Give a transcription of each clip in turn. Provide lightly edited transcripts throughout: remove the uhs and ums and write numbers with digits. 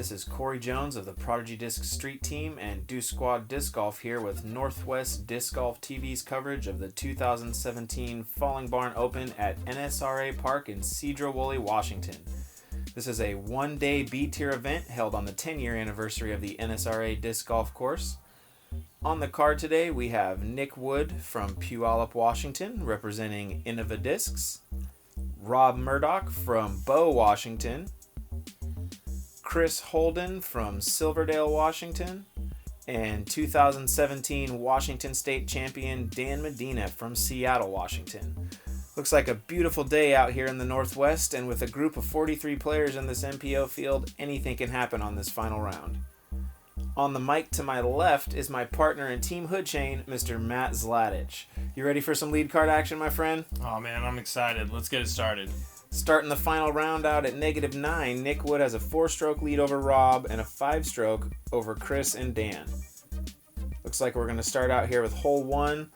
This is Corey Jones of the Prodigy Disc Street Team and Deuce Squad Disc Golf here with Northwest Disc Golf TV's coverage of the 2017 Falling Barn Open at NSRA Park in Sedro, Woolley, Washington. This is a one-day B-tier event held on the 10-year anniversary of the NSRA Disc Golf course. On the card today, we have Nick Wood from Puyallup, Washington, representing Innova Discs, Rob Murdock from Bow, Washington, Chris Holden from Silverdale, Washington, and 2017 Washington State Champion Dan Medina from Seattle, Washington. Looks like a beautiful day out here in the Northwest, and with a group of 43 players in this MPO field, anything can happen on this final round. On the mic to my left is my partner in Team Hood Chain, Mr. Matt Zlatich. You ready for some lead card action, my friend? Oh man, I'm excited. Let's get it started. Starting the final round out at -9, Nick Wood has a 4-stroke lead over Rob and a 5-stroke over Chris and Dan. Looks like we're going to start out here with hole 1,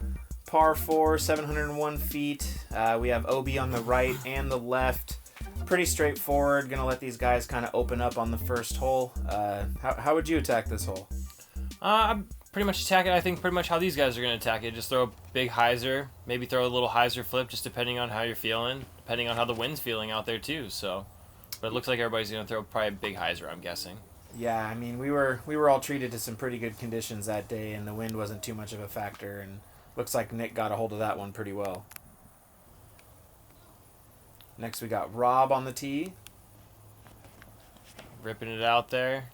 par 4, 701 feet. We have OB on the right and the left. Pretty straightforward. Going to let these guys kind of open up on the first hole. How would you attack this hole? I'm pretty much attack it. I think pretty much how these guys are going to attack it. Just throw a big hyzer, maybe throw a little hyzer flip, just depending on how you're feeling, depending on how the wind's feeling out there too. So, but it looks like everybody's going to throw probably a big hyzer, I'm guessing. Yeah, I mean we were all treated to some pretty good conditions that day, and the wind wasn't too much of a factor. And looks like Nick got a hold of that one pretty well. Next we got Rob on the tee. Ripping it out there.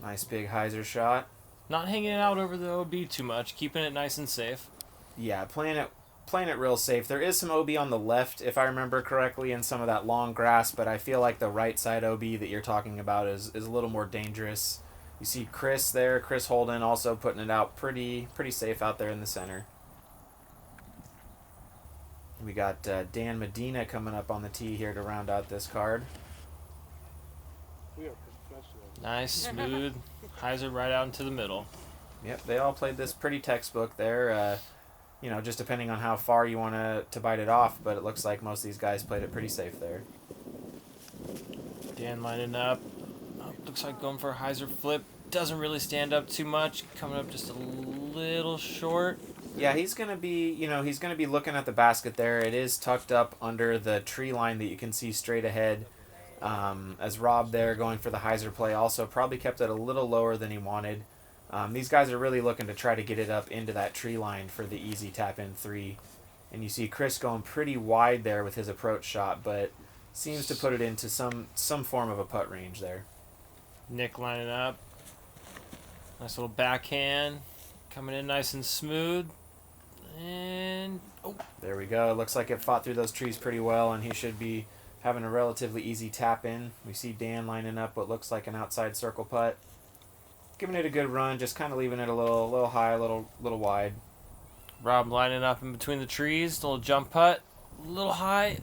Nice big hyzer shot. Not hanging it out over the OB too much, keeping it nice and safe. Yeah, playing it real safe. There is some OB on the left, if I remember correctly, in some of that long grass, but I feel like the right side OB that you're talking about is a little more dangerous. You see Chris there, Chris Holden, also putting it out pretty safe out there in the center. We got Dan Medina coming up on the tee here to round out this card. We are professionals. Nice, smooth, hyzer right out into the middle. Yep, they all played this pretty textbook there. You know, just depending on how far you want to bite it off, but it looks like most of these guys played it pretty safe there. Dan lining up. Oh, looks like going for a hyzer flip. Doesn't really stand up too much. Coming up just a little short. Yeah, he's gonna be looking at the basket there. It is tucked up under the tree line that you can see straight ahead. As Rob there going for the hyzer play also probably kept it a little lower than he wanted. These guys are really looking to try to get it up into that tree line for the easy tap-in 3. And you see Chris going pretty wide there with his approach shot, but seems to put it into some form of a putt range there. Nick lining up. Nice little backhand. Coming in nice and smooth. And, oh. There we go. It looks like it fought through those trees pretty well, and he should be having a relatively easy tap-in. We see Dan lining up what looks like an outside circle putt. Giving it a good run, just kind of leaving it a little high, a little wide. Rob lining up in between the trees, little jump putt, a little high.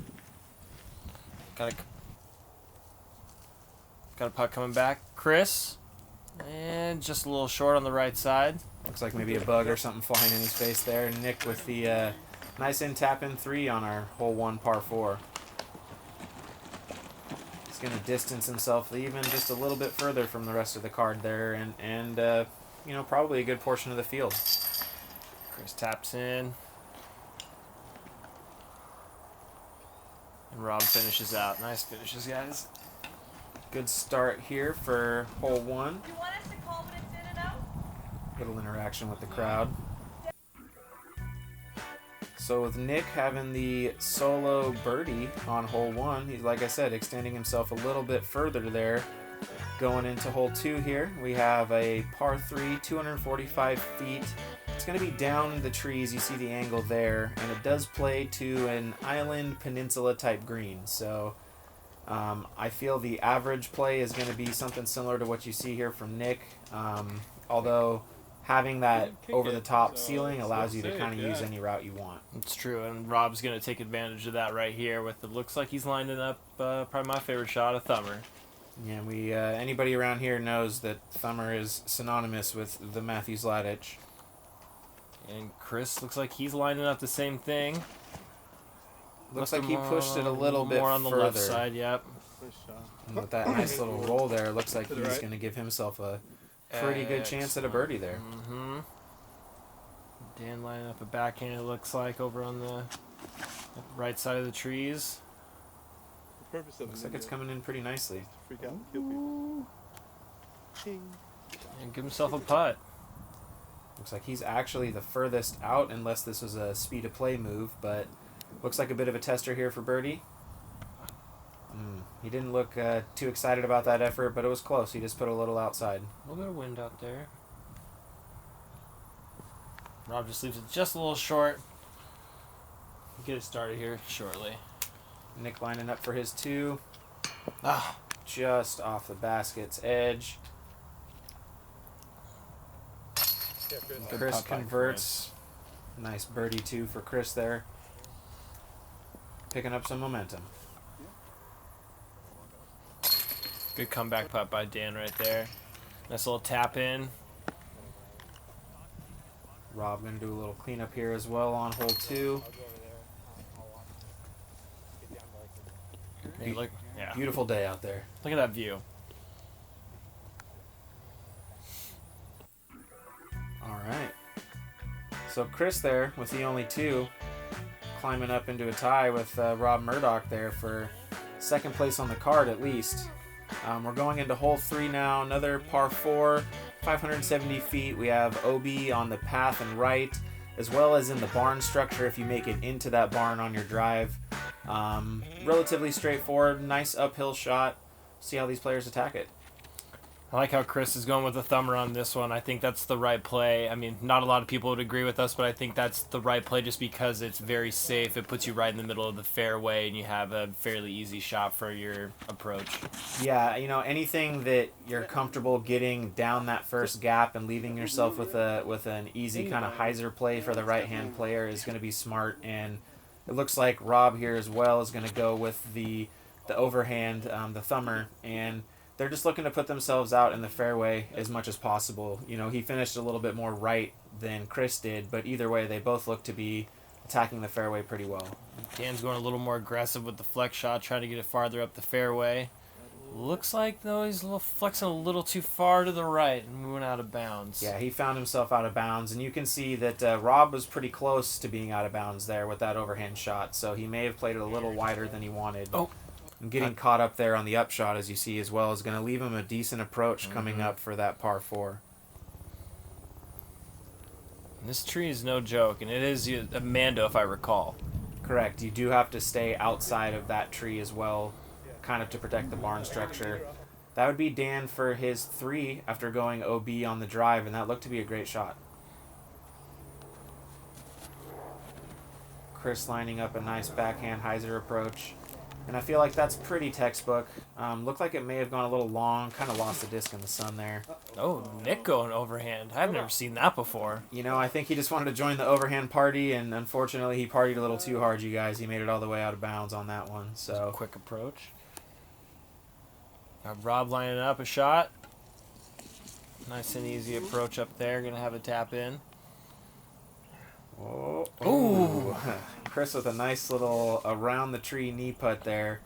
Got a putt coming back. Chris, and just a little short on the right side. Looks like maybe a bug or something flying in his face there. Nick with the nice in tap-in 3 on our hole 1 par 4. He's going to distance himself even just a little bit further from the rest of the card there, and you know, probably a good portion of the field. Chris taps in. And Rob finishes out. Nice finishes, guys. Good start here for hole 1. Do you want us to call when it's in and out? Little interaction with the crowd. So with Nick having the solo birdie on hole 1, he's, like I said, extending himself a little bit further there. Going into hole 2 here, we have a par 3, 245 feet. It's going to be down the trees. You see the angle there, and it does play to an island peninsula type green. So I feel the average play is going to be something similar to what you see here from Nick, although having that over-the-top ceiling allows you to kind of use any route you want. It's true, and Rob's going to take advantage of that right here with it looks like he's lining up probably my favorite shot, a thumber. Yeah, we anybody around here knows that thumber is synonymous with the Matthew Zlatich. And Chris looks like he's lining up the same thing. Looks like he pushed it a little bit more on the further. left side, yep. Nice shot. And with that nice little roll there, it looks like To the he's right. going to give himself a pretty good chance at a birdie there. Mm-hmm. Dan lining up a backhand, it looks like, over on the right side of the trees. The purpose of Looks it like it's coming in pretty nicely. to freak out and kill people. Ding. And give himself a putt. Looks like he's actually the furthest out, unless this was a speed of play move, but looks like a bit of a tester here for birdie. He didn't look too excited about that effort, but it was close. He just put a little outside. A little bit of wind out there. Rob just leaves it just a little short. We'll get it started here shortly. Nick lining up for his 2. Ah, Just off the basket's edge. Yeah, Chris. Good Chris putt by converts. Nice birdie 2 for Chris there. Picking up some momentum. good comeback putt by Dan right there. Nice little tap in. Rob going to do a little cleanup here as well on hole 2. Hey, look, yeah. Beautiful day out there. Look at that view. All right. So Chris there with the only 2, climbing up into a tie with Rob Murdock there for second place on the card at least. We're going into hole 3 now, another par 4, 570 feet. We have OB on the path and right, as well as in the barn structure if you make it into that barn on your drive. Relatively straightforward, nice uphill shot. See how these players attack it. I like how Chris is going with the thumber on this one. I think that's the right play. I mean, not a lot of people would agree with us, but I think that's the right play just because it's very safe. It puts you right in the middle of the fairway, and you have a fairly easy shot for your approach. Yeah, you know, anything that you're comfortable getting down that first gap and leaving yourself with an easy kind of hyzer play for the right-hand player is going to be smart. And it looks like Rob here as well is going to go with the overhand, the thumber, and they're just looking to put themselves out in the fairway as much as possible. You know, he finished a little bit more right than Chris did, but either way, they both look to be attacking the fairway pretty well. Dan's going a little more aggressive with the flex shot, trying to get it farther up the fairway. Looks like, though, he's flexing a little too far to the right and moving out of bounds. Yeah, he found himself out of bounds, and you can see that Rob was pretty close to being out of bounds there with that overhand shot, so he may have played it a little wider than he wanted. Oh. And getting caught up there on the upshot, as you see as well, is going to leave him a decent approach coming up for that par 4. This tree is no joke, and it is a Mando, if I recall. Correct. You do have to stay outside of that tree as well, kind of to protect the barn structure. That would be Dan for his 3 after going OB on the drive, and that looked to be a great shot. Chris lining up a nice backhand hyzer approach. And I feel like that's pretty textbook. Looked like it may have gone a little long. Kind of lost the disc in the sun there. Oh, Nick going overhand. I've never seen that before. You know, I think he just wanted to join the overhand party, and unfortunately he partied a little too hard, you guys. He made it all the way out of bounds on that one. So Quick approach. Got Rob lining up a shot. Nice and easy approach up there. Gonna have a tap in. Oh, Ooh. Chris with a nice little around the tree knee putt there.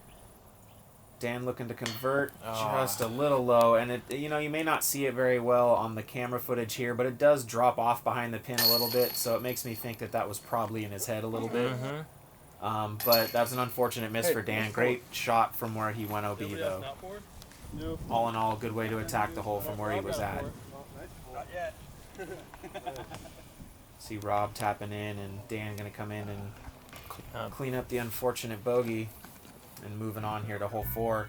Dan looking to convert just a little low, and it, you know, you may not see it very well on the camera footage here, but it does drop off behind the pin a little bit, so it makes me think that that was probably in his head a little bit. But that was an unfortunate miss for Dan. Great shot from where he went OB though. All in all, a good way to attack the hole from where he was at. Not yet. See Rob tapping in, and Dan going to come in and Um, clean up the unfortunate bogey, and moving on here to hole 4.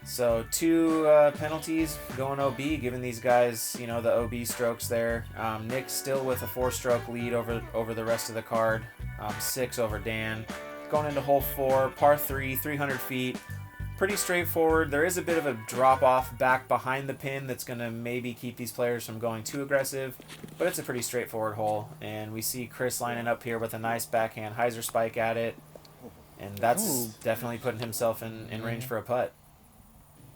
So 2 penalties going OB, giving these guys, you know, the OB strokes there. Nick still with a 4-stroke lead over the rest of the card, 6 over Dan. Going into hole 4, par 3, 300 feet. Pretty straightforward. There is a bit of a drop-off back behind the pin that's going to maybe keep these players from going too aggressive, but it's a pretty straightforward hole. And we see Chris lining up here with a nice backhand hyzer spike at it, and that's definitely putting himself in range for a putt.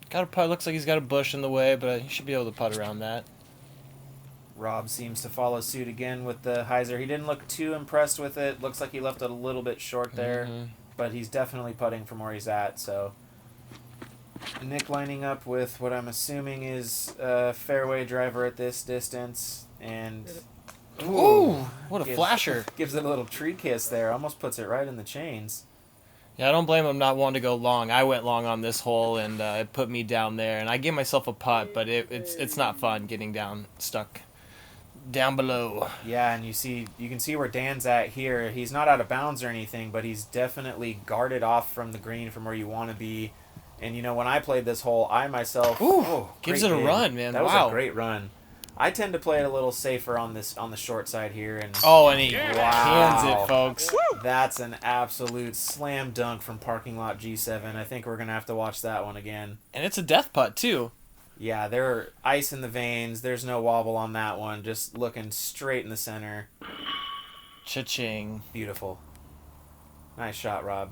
got a putt. Looks like he's got a bush in the way, but he should be able to putt around that. Rob seems to follow suit again with the hyzer. He didn't look too impressed with it. Looks like he left it a little bit short there, but he's definitely putting from where he's at, so Nick lining up with what I'm assuming is a fairway driver at this distance, and Ooh, what a gives, flasher. Gives it a little tree kiss there. Almost puts it right in the chains. Yeah, I don't blame him not wanting to go long. I went long on this hole, and it put me down there. And I gave myself a putt, but it's not fun getting stuck down below. Yeah, and you can see where Dan's at here. He's not out of bounds or anything, but he's definitely guarded off from the green from where you want to be. And you know, when I played this hole, I myself Gives it a run, man. That was Wow. a great run. I tend to play it a little safer on the short side here, and And he Wow. cans it, folks. that's an absolute slam dunk from parking lot G7. I think we're gonna have to watch that one again. And it's a death putt, too. Yeah, there are ice in the veins. There's no wobble on that one. Just looking straight in the center. Cha-ching. Beautiful. Nice shot, Rob.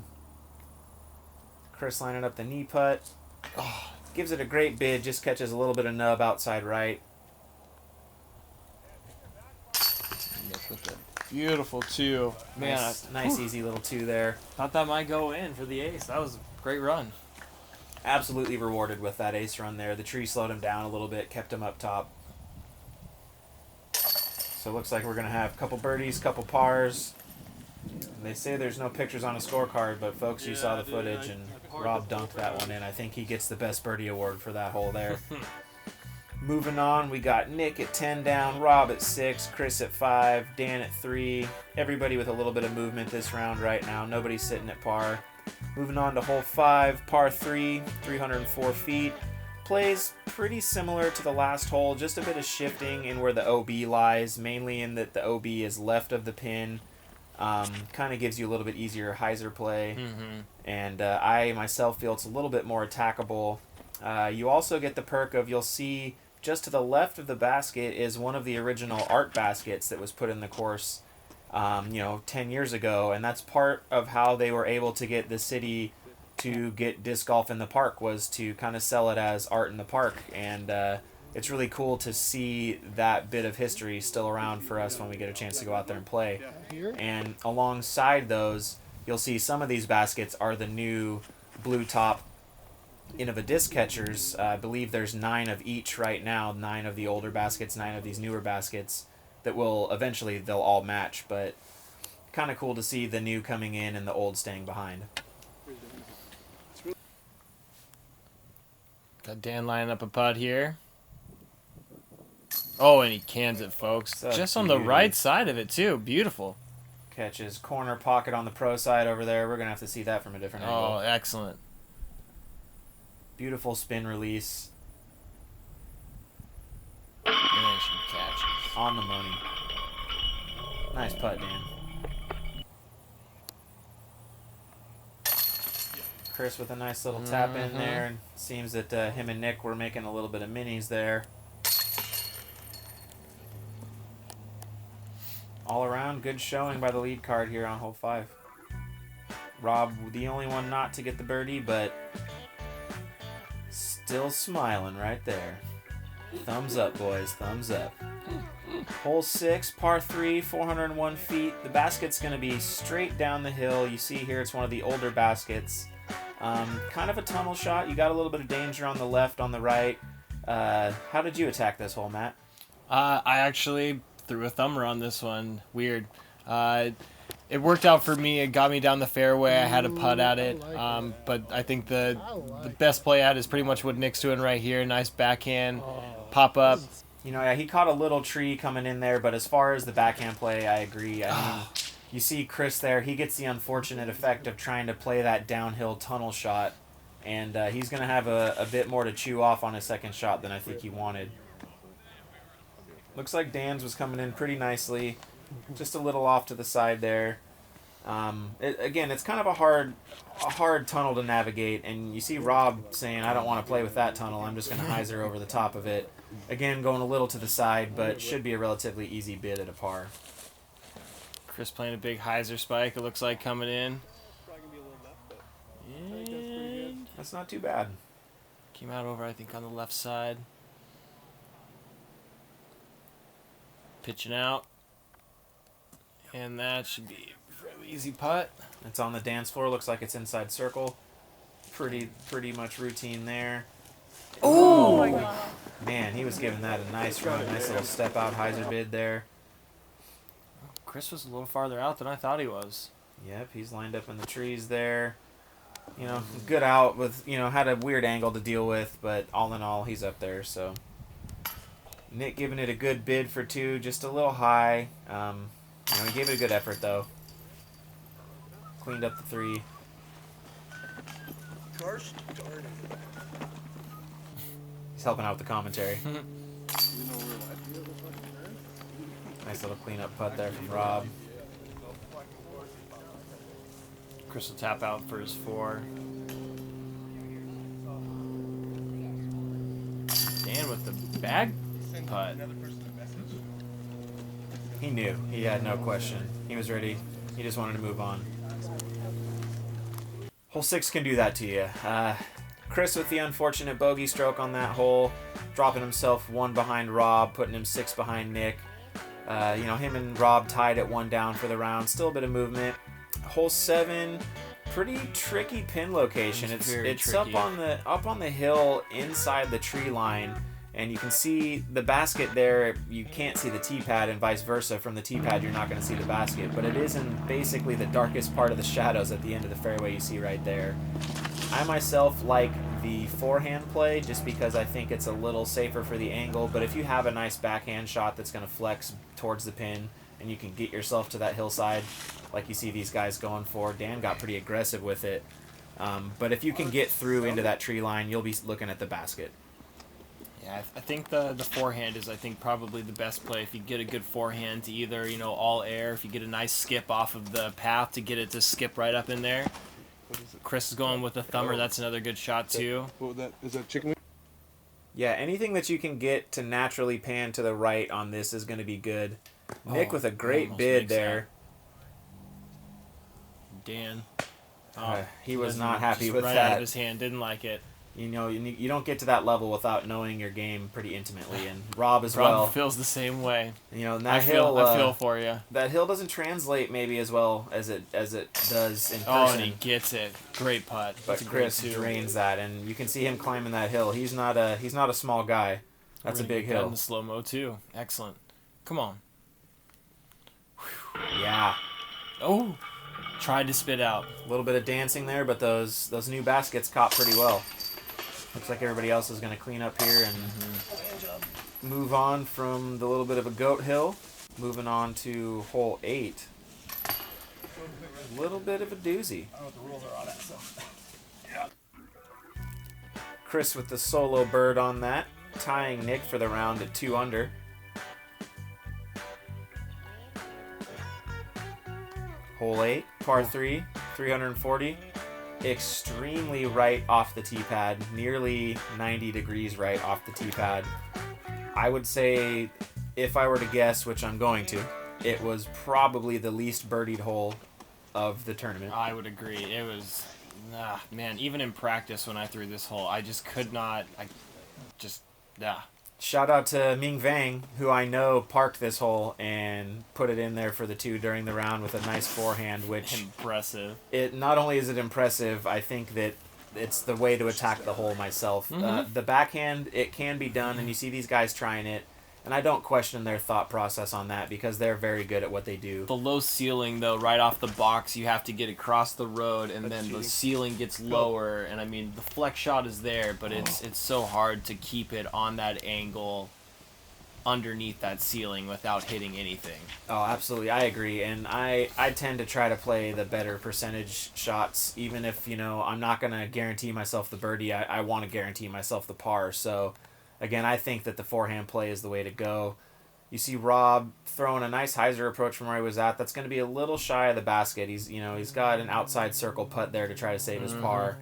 Chris lining up the knee putt. Gives it a great bid. Just catches a little bit of nub outside right. Beautiful, too. Man, Nice easy little two there. thought that might go in for the ace. That was a great run. Absolutely rewarded with that ace run there. The tree slowed him down a little bit, kept him up top. So it looks like we're going to have a couple birdies, couple pars. They say there's no pictures on a scorecard, but folks, you saw the footage, and Rob dunked that one in. I think he gets the best birdie award for that hole there. Moving on, we got Nick at 10 down, Rob at 6, Chris at 5, Dan at 3. Everybody with a little bit of movement this round right now. Nobody's sitting at par. Moving on to hole 5, par 3, 304 feet. Plays pretty similar to the last hole, just a bit of shifting in where the OB lies, mainly in that the OB is left of the pin. Kind of gives you a little bit easier hyzer play. And I myself feel it's a little bit more attackable. You also get the perk of, you'll see just to the left of the basket is one of the original art baskets that was put in the course 10 years ago, and that's part of how they were able to get the city to get disc golf in the park, was to kind of sell it as art in the park. And it's really cool to see that bit of history still around for us when we get a chance to go out there and play. And alongside those, you'll see some of these baskets are the new blue top Innova disc catchers. I believe there's 9 of each right now, 9 of the older baskets, 9 of these newer baskets that will eventually, they'll all match, but kind of cool to see the new coming in and the old staying behind. Got Dan lining up a putt here. Oh, and he cans it, folks. Such Just on the beauty. right side of it, too. Beautiful. Catches corner pocket on the pro side over there. We're going to have to see that from a different angle. Oh, excellent. Beautiful spin release. And she catches. On the money. Nice putt, Dan. Chris with a nice little tap in there. Seems that him and Nick were making a little bit of minis there. All around, good showing by the lead card here on hole 5. Rob, the only one not to get the birdie, but still smiling right there. Thumbs up, boys. Thumbs up. Hole 6, par 3, 401 feet. The basket's going to be straight down the hill. You see here it's one of the older baskets. Kind of a tunnel shot. You got a little bit of danger on the left, on the right. How did you attack this hole, Matt? I actually threw a thumber on this one. Weird. It worked out for me. It got me down the fairway. I had a putt at it. But I think the best play at is pretty much what Nick's doing right here. Nice backhand, pop up. You know, yeah, he caught a little tree coming in there, but as far as the backhand play, I agree. I mean, you see Chris there. He gets the unfortunate effect of trying to play that downhill tunnel shot, and he's going to have a bit more to chew off on his second shot than I think he wanted. Looks like Dan's was coming in pretty nicely, just a little off to the side there. Again, it's kind of a hard tunnel to navigate, and you see Rob saying, I don't want to play with that tunnel, I'm just going to hyzer over the top of it. Again, going a little to the side, but should be a relatively easy bid at a par. Chris playing a big hyzer spike, it looks like, coming in. And That's not too bad. came out over, I think, on the left side. Pitching out. And that should be a fairly easy putt. It's on the dance floor, looks like it's inside circle. pretty much routine there. Oh my God. Man, he was giving that a nice run, nice little step out hyzer bid there. Chris was a little farther out than I thought he was. Yep, he's lined up in the trees there. You know, good out with, you know, had a weird angle to deal with, but all in all, he's up there, so. Nick giving it a good bid for 2, just a little high. You know, he gave it a good effort, though. Cleaned up the 3. Gosh darn it. He's helping out with the commentary. Nice little cleanup putt there from Rob. Chris will tap out for his 4. Dan with the bag putt. He knew. He had no question. He was ready. He just wanted to move on. Hole 6 can do that to you. Chris with the unfortunate bogey stroke on that hole, dropping himself 1 behind Rob, putting him 6 behind Nick. You know, him and Rob tied at 1 down for the round. Still a bit of movement. Hole 7, pretty tricky pin location. It's tricky. up on the hill inside the tree line, and you can see the basket there. You can't see the tee pad, and vice versa. From the tee pad, you're not going to see the basket, but it is in basically the darkest part of the shadows at the end of the fairway. You see right there. I myself like the forehand play just because I think it's a little safer for the angle, but if you have a nice backhand shot that's going to flex towards the pin and you can get yourself to that hillside like you see these guys going for, Dan got pretty aggressive with it, but if you can get through into that tree line, you'll be looking at the basket. Yeah, I think the forehand is, I think, probably the best play. If you get a good forehand to either, you know, all air, if you get a nice skip off of the path to get it to skip right up in there. Chris is going with the thumber. That's another good shot, too. What was that? Is that chicken wing? Yeah, anything that you can get to naturally pan to the right on this is going to be good. Nick with a great almost bid makes there. Dan. He was doesn't- not happy just with right that. out of his hand. Didn't like it. You know, you don't get to that level without knowing your game pretty intimately, and Rob as Rob well. feels the same way. You know, and I that hill, feel for you. that hill doesn't translate maybe as well as it does in person. Oh, and he gets it. Great putt. But That's a great Chris 2. drains that, and you can see him climbing that hill. He's not a small guy. That's a We're gonna big get that in hill. the slow mo too. Excellent. Come on. Yeah, Oh, tried to spit out. a little bit of dancing there, but those new baskets caught pretty well. Looks like everybody else is going to clean up here and move on from the little bit of a goat hill. Moving on to hole 8. A little bit of a doozy. I don't know what the rules are on that, so. Chris with the solo bird on that, tying Nick for the round at 2 under. Hole 8, par 3, 340. Extremely right off the tee pad, nearly 90 degrees right off the tee pad. I would say, if I were to guess, which I'm going to, it was probably the least birdied hole of the tournament. I would agree. It was, man, even in practice when I threw this hole, I just could not, Shout out to Ming Vang, who I know parked this hole and put it in there for the 2 during the round with a nice forehand, which Impressive. it not only is it impressive, I think that it's the way to attack the hole myself. The backhand, it can be done, and you see these guys trying it, and I don't question their thought process on that because they're very good at what they do. The low ceiling, though, right off the box, you have to get across the road, and then the ceiling gets lower. And I mean, the flex shot is there, but it's so hard to keep it on that angle underneath that ceiling without hitting anything. Oh, absolutely. I agree. And I tend to try to play the better percentage shots, even if, you know, I'm not going to guarantee myself the birdie. I want to guarantee myself the par. So, again, I think that the forehand play is the way to go. You see Rob throwing a nice hyzer approach from where he was at. That's going to be a little shy of the basket. He's got an outside circle putt there to try to save his par.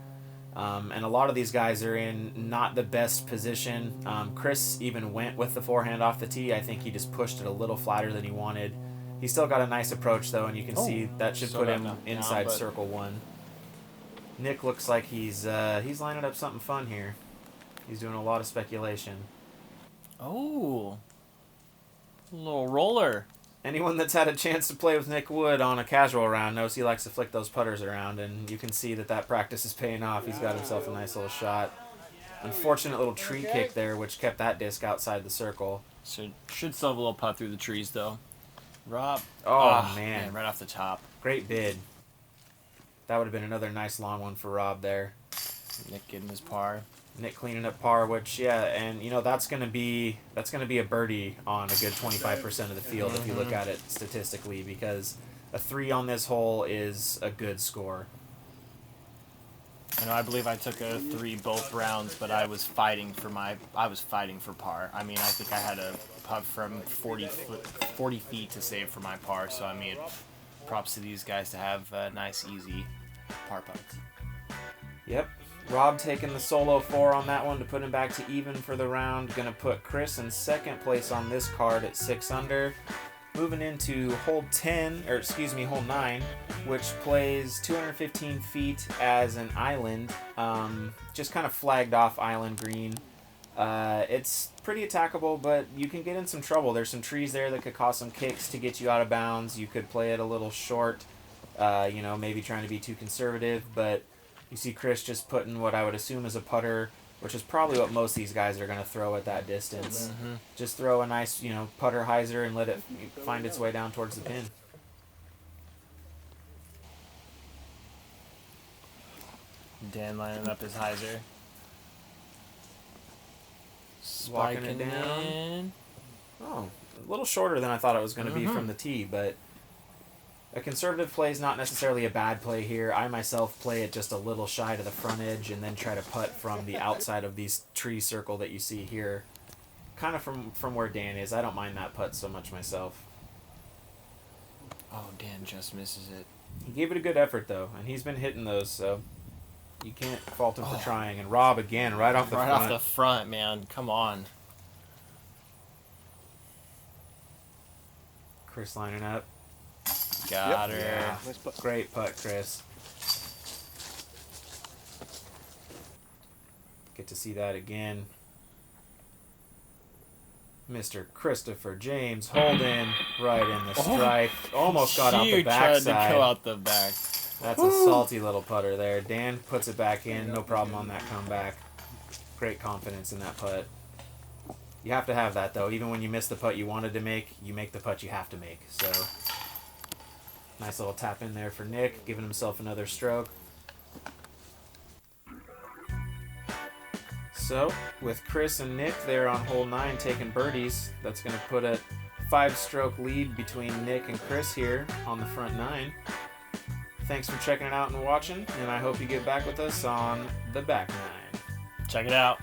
And a lot of these guys are in not the best position. Chris even went with the forehand off the tee. I think he just pushed it a little flatter than he wanted. He still got a nice approach, though, and you can see that should put him inside circle 1. Nick looks like he's lining up something fun here. He's doing a lot of speculation. Oh. A little roller. Anyone that's had a chance to play with Nick Wood on a casual round knows he likes to flick those putters around, and you can see that practice is paying off. He's got himself a nice little shot. Unfortunate little tree kick there, which kept that disc outside the circle. So should still have a little putt through the trees, though. Rob. Oh, man. Right off the top. Great bid. That would have been another nice long one for Rob there. Nick getting his par. Nick cleaning up par, which, yeah, and, you know, that's gonna be a birdie on a good 25% of the field if you look at it statistically, because a 3 on this hole is a good score. I know, I believe I took a 3 both rounds, but I was fighting for par. I mean, I think I had a putt from 40 feet to save for my par, so I mean, props to these guys to have nice, easy par putts. Yep. Rob taking the solo 4 on that one to put him back to even for the round. Gonna put Chris in second place on this card at 6 under. Moving into hole 9, which plays 215 feet as an island. Just kind of flagged off island green. It's pretty attackable, but you can get in some trouble. There's some trees there that could cause some kicks to get you out of bounds. You could play it a little short, you know, maybe trying to be too conservative, but you see Chris just putting what I would assume is a putter, which is probably what most of these guys are going to throw at that distance. Just throw a nice, you know, putter hyzer and let it find its way down towards the pin. Dan lining up his hyzer. Walking it Spiking down. in. Oh, a little shorter than I thought it was going to be from the tee, but a conservative play is not necessarily a bad play here. I myself play it just a little shy to the front edge and then try to putt from the outside of these tree circle that you see here. Kind of from where Dan is. I don't mind that putt so much myself. Oh, Dan just misses it. He gave it a good effort, though, and he's been hitting those, so you can't fault him for trying. And Rob, again, right off the front. Right off the front, man. Come on. Chris lining up. Got her. Yeah. Nice putt. Great putt, Chris. Get to see that again. Mr. Christopher James Holden right in the stripe. Almost got out the Tried to backside. go out the back. That's a salty little putter there. Dan puts it back in. No problem on that comeback. Great confidence in that putt. You have to have that, though. Even when you miss the putt you wanted to make, you make the putt you have to make. So, nice little tap in there for Nick, giving himself another stroke. So, with Chris and Nick there on hole 9 taking birdies, that's going to put a 5-stroke lead between Nick and Chris here on the front 9. Thanks for checking it out and watching, and I hope you get back with us on the back 9. Check it out.